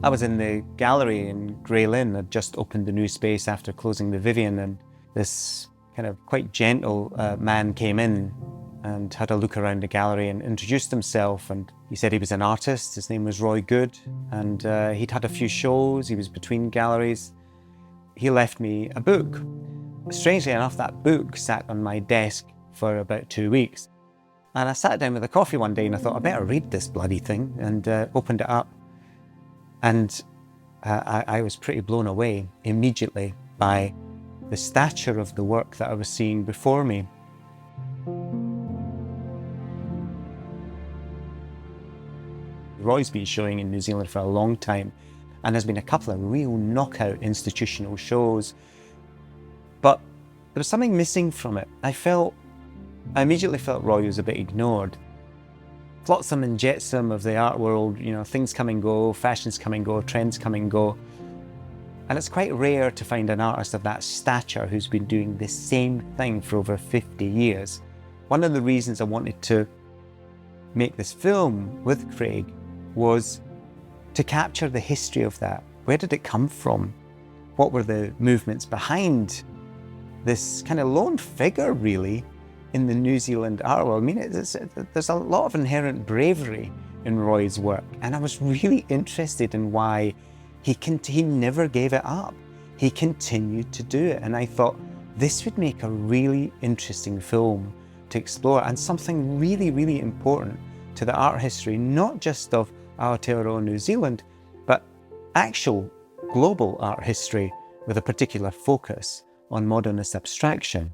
I was in the gallery in Grey Lynn. I'd just opened the new space after closing the Vivian, and this kind of quite gentle man came in and had a look around the gallery and introduced himself. And he said he was an artist. His name was Roy Good, and he'd had a few shows. He was between galleries. He left me a book. Strangely enough, that book sat on my desk for about 2 weeks. And I sat down with a coffee one day and I thought, I better read this bloody thing, and opened it up. And I was pretty blown away immediately by the stature of the work that I was seeing before me. Roy's been showing in New Zealand for a long time, and there's been a couple of real knockout institutional shows. But there was something missing from it. I immediately felt Roy was a bit ignored. Flotsam and jetsam of the art world, you know, things come and go, fashions come and go, trends come and go. And it's quite rare to find an artist of that stature who's been doing the same thing for over 50 years. One of the reasons I wanted to make this film with Craig was to capture the history of that. Where did it come from? What were the movements behind this kind of lone figure, really, in the New Zealand art world? I mean, there's a lot of inherent bravery in Roy's work, and I was really interested in why he never gave it up. He continued to do it, and I thought this would make a really interesting film to explore, and something really, really important to the art history, not just of Aotearoa New Zealand, but actual global art history with a particular focus on modernist abstraction.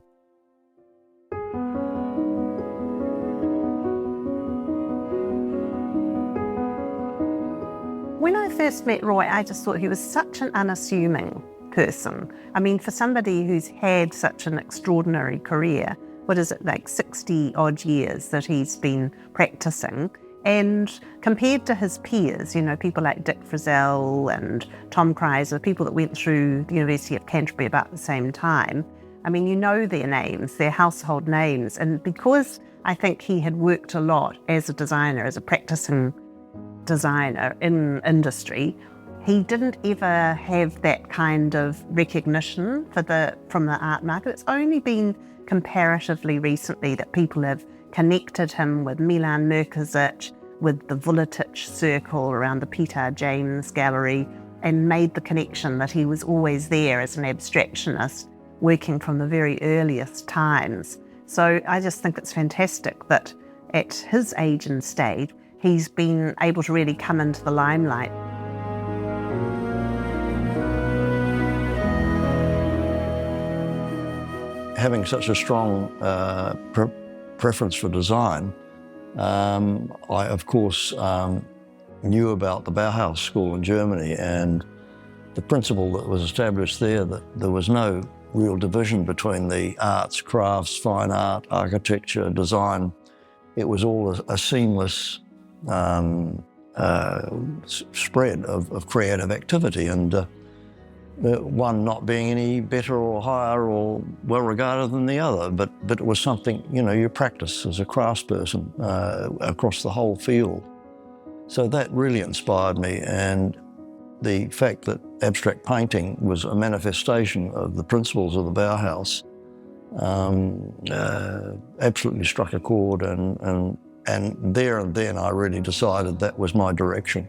When I first met Roy, I just thought he was such an unassuming person. I mean, for somebody who's had such an extraordinary career, what is it, like 60 odd years that he's been practicing, and compared to his peers, you know, people like Dick Frizzell and Tom Kreiser, people that went through the University of Canterbury about the same time, I mean, you know their names, their household names, and because I think he had worked a lot as a designer, as a practicing designer in industry, he didn't ever have that kind of recognition from the art market. It's only been comparatively recently that people have connected him with Milan Merkasic, with the Vuletic circle around the Peter James Gallery, and made the connection that he was always there as an abstractionist, working from the very earliest times. So I just think it's fantastic that at his age and stage, he's been able to really come into the limelight. Having such a strong preference for design, I of course knew about the Bauhaus school in Germany and the principle that was established there, that there was no real division between the arts, crafts, fine art, architecture, design. It was all a seamless spread of creative activity, and one not being any better or higher or well regarded than the other, but it was something, you know, you practice as a craftsperson across the whole field. So that really inspired me, and the fact that abstract painting was a manifestation of the principles of the Bauhaus absolutely struck a chord, and there and then I really decided that was my direction.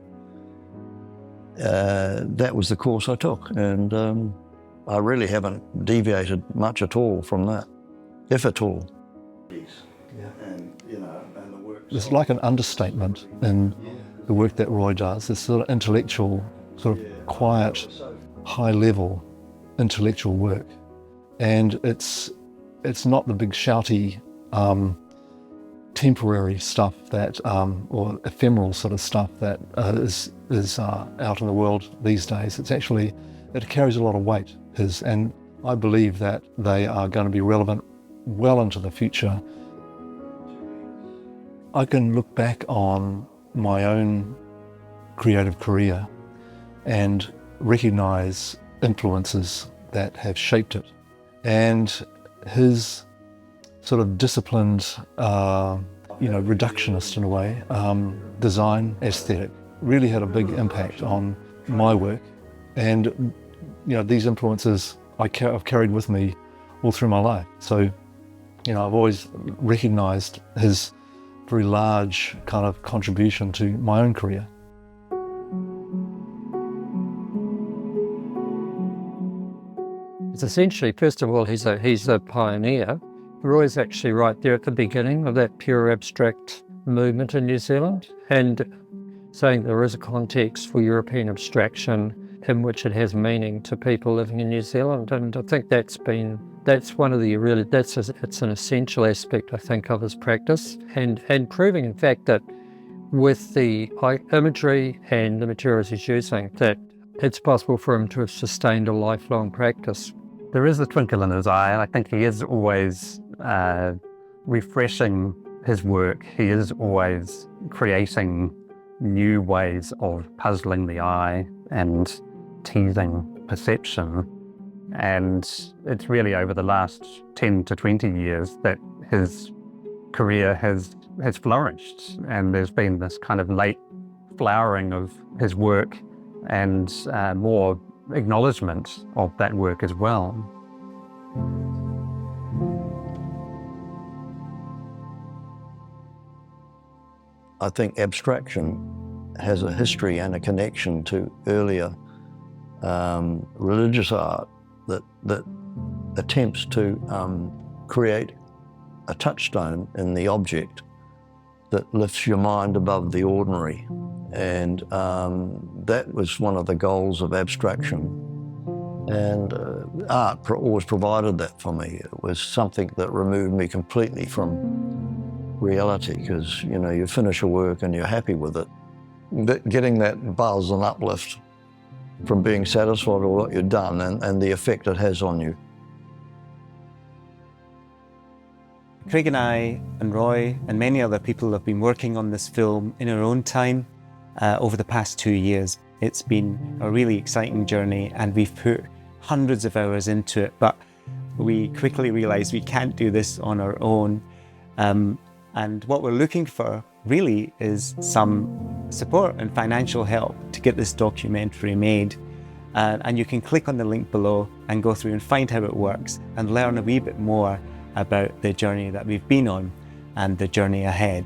That was the course I took, and I really haven't deviated much at all from that, if at all. There's like an understatement in the work that Roy does. This sort of intellectual, sort of quiet, high-level intellectual work, and it's not the big shouty temporary stuff that, or ephemeral sort of stuff that is out in the world these days. It carries a lot of weight, and I believe that they are going to be relevant well into the future. I can look back on my own creative career and recognise influences that have shaped it, and his sort of disciplined, reductionist in a way, design aesthetic really had a big impact on my work. And, these influences I've carried with me all through my life. So, I've always recognised his very large kind of contribution to my own career. It's essentially, first of all, he's a pioneer. Roy's actually right there at the beginning of that pure abstract movement in New Zealand, and saying there is a context for European abstraction in which it has meaning to people living in New Zealand. And I think it's an essential aspect, I think, of his practice, and proving, in fact, that with the imagery and the materials he's using, that it's possible for him to have sustained a lifelong practice. There is a twinkle in his eye, and I think he is always refreshing his work. He is always creating new ways of puzzling the eye and teasing perception. And it's really over the last 10 to 20 years that his career has flourished, and there's been this kind of late flowering of his work and more acknowledgement of that work as well. I think abstraction has a history and a connection to earlier religious art that attempts to create a touchstone in the object that lifts your mind above the ordinary. And that was one of the goals of abstraction. And art always provided that for me. It was something that removed me completely from reality, because you finish a work and you're happy with it. Getting that buzz and uplift from being satisfied with what you've done and the effect it has on you. Craig and I and Roy and many other people have been working on this film in our own time over the past 2 years. It's been a really exciting journey, and we've put hundreds of hours into it, but we quickly realised we can't do this on our own. And what we're looking for really is some support and financial help to get this documentary made. And you can click on the link below and go through and find how it works and learn a wee bit more about the journey that we've been on and the journey ahead.